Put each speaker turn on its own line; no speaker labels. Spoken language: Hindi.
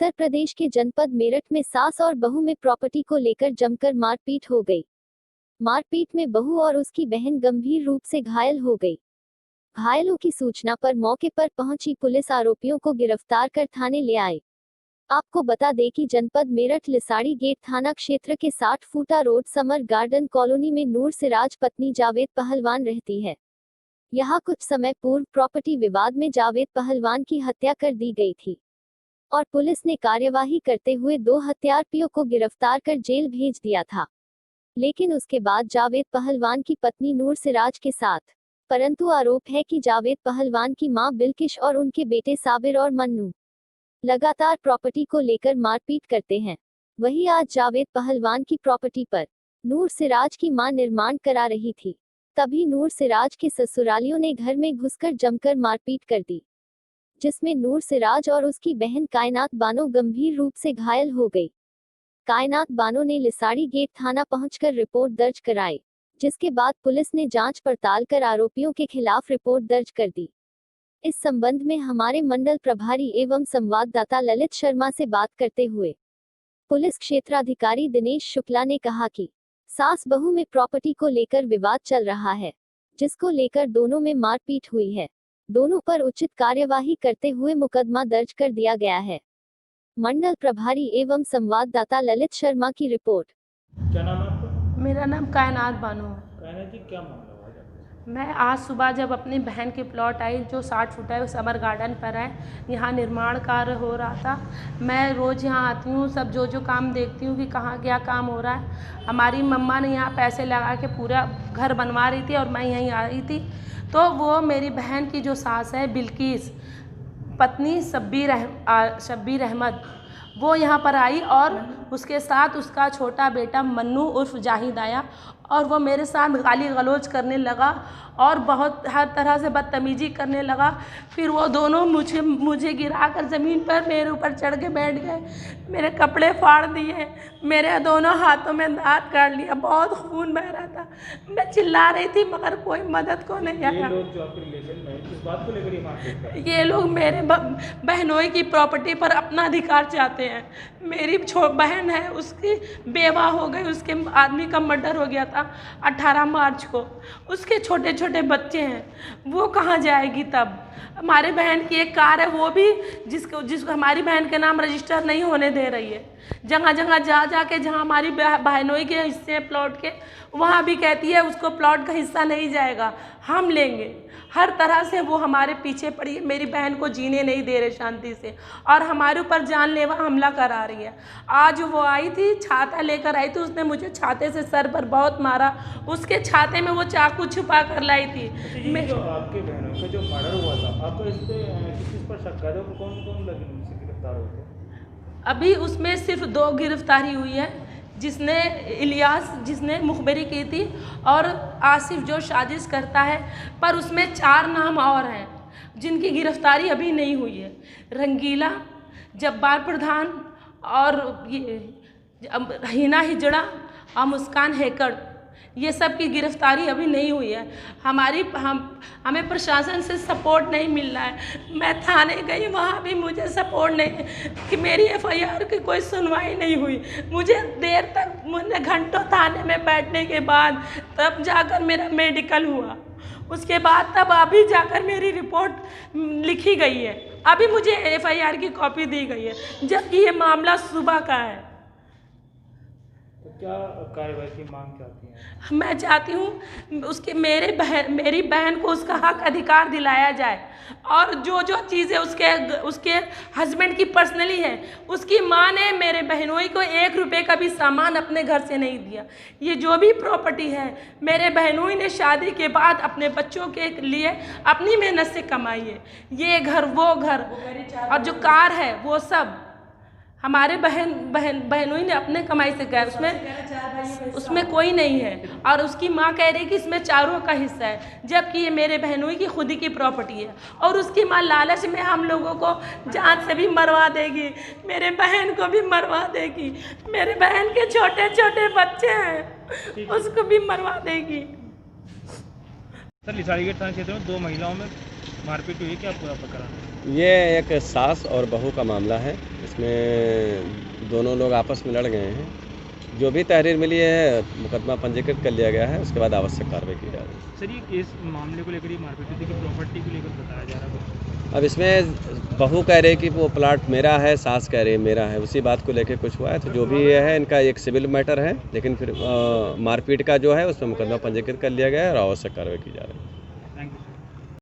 उत्तर प्रदेश के जनपद मेरठ में सास और बहू में प्रॉपर्टी को लेकर जमकर मारपीट हो गई। मारपीट में बहू और उसकी बहन गंभीर रूप से घायल हो गई। घायलों की सूचना पर मौके पर पहुंची पुलिस आरोपियों को गिरफ्तार कर थाने ले आई। आपको बता दें कि जनपद मेरठ लिसाड़ी गेट थाना क्षेत्र के 60 फूटा रोड समर गार्डन कॉलोनी में नूर सिराज पत्नी जावेद पहलवान रहती है। यहाँ कुछ समय पूर्व प्रॉपर्टी विवाद में जावेद पहलवान की हत्या कर दी गई थी और पुलिस ने कार्यवाही करते हुए 2 हत्यारोपियों को गिरफ्तार कर जेल भेज दिया था। लेकिन उसके बाद जावेद पहलवान की पत्नी नूर सिराज के साथ, परंतु आरोप है कि जावेद पहलवान की मां बिल्किश और उनके बेटे साबिर और मन्नू लगातार प्रॉपर्टी को लेकर मारपीट करते हैं। वहीं आज जावेद पहलवान की प्रॉपर्टी पर नूर सिराज की मां निर्माण करा रही थी, तभी नूर सिराज के ससुरालियों ने घर में घुसकर जमकर मारपीट कर दी, जिसमें नूर सिराज और उसकी बहन कायनात बानो गंभीर रूप से घायल हो गई। कायनात बानो ने लिसाड़ी गेट थाना पहुंचकर रिपोर्ट दर्ज कराई, जिसके बाद पुलिस ने जांच पड़ताल कर आरोपियों के खिलाफ रिपोर्ट दर्ज कर दी। इस संबंध में हमारे मंडल प्रभारी एवं संवाददाता ललित शर्मा से बात करते हुए पुलिस क्षेत्राधिकारी दिनेश शुक्ला ने कहा कि सास बहू में प्रॉपर्टी को लेकर विवाद चल रहा है, जिसको लेकर दोनों में मारपीट हुई है। दोनों पर उचित कार्यवाही करते हुए मुकदमा दर्ज कर दिया गया है। मंडल प्रभारी एवं संवाददाता ललित शर्मा की रिपोर्ट।
क्या नाम है आपका?
मेरा नाम कायनात बानो है।
कायनात जी, क्या मामला हुआ है?
मैं आज सुबह जब अपनी बहन के प्लॉट आई जो 60 फुट है, समर गार्डन पर है, यहाँ निर्माण कार्य हो रहा था। मैं रोज़ यहाँ आती हूँ, सब जो काम देखती हूँ कि कहाँ क्या काम हो रहा है। हमारी मम्मा ने यहाँ पैसे लगा के पूरा घर बनवा रही थी और मैं यहीं आ रही थी, तो वो मेरी बहन की जो सास है बिल्किस, पत्नी शब्बीर अहमद, वो यहाँ पर आई और उसके साथ उसका छोटा बेटा मन्नू उर्फ जाहिद आया और वो मेरे साथ गाली गलौज करने लगा और बहुत हर तरह से बदतमीजी करने लगा। फिर वो दोनों मुझे गिराकर ज़मीन पर मेरे ऊपर चढ़ के बैठ गए, मेरे कपड़े फाड़ दिए, मेरे दोनों हाथों में दांत काट लिया, बहुत खून बह रहा था। मैं चिल्ला रही थी मगर कोई मदद को नहीं आया।
ये लोग जो आपके रिलेशन में किस बात को लेकर ये मारपीट कर रहे हैं?
ये लोग मेरे बहनोई की प्रॉपर्टी पर अपना अधिकार चाहते हैं। मेरी बहन है, उसकी बेवा हो गई, उसके आदमी का मर्डर हो गया था 18 मार्च को। उसके छोटे छोटे बच्चे हैं, वो कहाँ जाएगी तब? हमारे बहन की एक कार है, वो भी जिसको हमारी बहन के नाम रजिस्टर नहीं होने दे रही है। जगह जगह जाके जहाँ हमारी बहनोई के हिस्से हैं प्लॉट के, वहाँ भी कहती है उसको प्लॉट का हिस्सा नहीं जाएगा, हम लेंगे। हर तरह से वो हमारे पीछे पड़ी है, मेरी बहन को जीने नहीं दे रहे शांति से और हमारे ऊपर जानलेवा हमला करा रही है। आज वो आई थी, छाता लेकर आई थी, उसने मुझे छाते से सर पर बहुत मारा, उसके छाते में वो चाकू छुपा कर लाई थी।
जो आपके बहनों का जो मर्डर हुआ था, आपको इस पे किस चीज़ पर शक है? कौन लगे उनसे गिरफ्तार हुए थे?
अभी उसमें सिर्फ 2 गिरफ्तारी हुई है, जिसने इलियास जिसने मुखबरी की थी और आसिफ जो साजिश करता है, पर उसमें 4 नाम और हैं जिनकी गिरफ्तारी अभी नहीं हुई है। रंगीला, जब्बार प्रधान और ये हिना हिजड़ा और मुस्कान हेकड़, ये सब की गिरफ्तारी अभी नहीं हुई है। हमें प्रशासन से सपोर्ट नहीं मिल रहा है। मैं थाने गई, वहाँ भी मुझे सपोर्ट नहीं कि मेरी FIR की कोई सुनवाई नहीं हुई। मुझे देर तक, मुझे घंटों थाने में बैठने के बाद तब जाकर मेरा मेडिकल हुआ। उसके बाद तब अभी जाकर मेरी रिपोर्ट लिखी गई है, अभी मुझे FIR की कॉपी दी गई है, जबकि ये मामला सुबह का है।
तो क्या कार्रवाई की मांग करती हैं?
मैं चाहती हूँ मेरी बहन को उसका हक अधिकार दिलाया जाए और जो चीज़ें उसके हस्बैंड की पर्सनली है, उसकी माँ ने मेरे बहनोई को 1 रुपये का भी सामान अपने घर से नहीं दिया। ये जो भी प्रॉपर्टी है मेरे बहनोई ने शादी के बाद अपने बच्चों के लिए अपनी मेहनत से कमाई है। ये घर, वो घर और जो कार है, वो सब हमारे बहनोई ने अपने कमाई से किया। उसमें कोई नहीं है और उसकी माँ कह रही कि इसमें चारों का हिस्सा है, जबकि ये मेरे बहनोई की खुद की प्रॉपर्टी है और उसकी माँ लालच में हम लोगों को जान से भी मरवा देगी, मेरे बहन को भी मरवा देगी। मेरे बहन के छोटे छोटे बच्चे हैं, उसको भी मरवा देगी।
सर, लिसाड़ी गेट थाना क्षेत्र में 2 महिलाओं में मारपीट हुई, क्या पूरा प्रकरण?
ये एक सास और बहू का मामला है। इसमें दोनों लोग आपस में लड़ गए हैं। जो भी तहरीर मिली है मुकदमा पंजीकृत कर लिया गया है, उसके बाद आवश्यक कार्रवाई की जा रही है।
सर, ये केस मामले को लेकर, ये मारपीट हुई थी कि प्रॉपर्टी को लेकर बताया जा रहा है?
अब इसमें बहू कह रही कि वो प्लाट मेरा है, सास कह रही मेरा है, उसी बात को लेकर कुछ हुआ है। तो जो भी ये है इनका एक सिविल मैटर है, लेकिन फिर मारपीट का जो है उसमें मुकदमा पंजीकृत कर लिया गया है और आवश्यक कार्रवाई की जा रही है।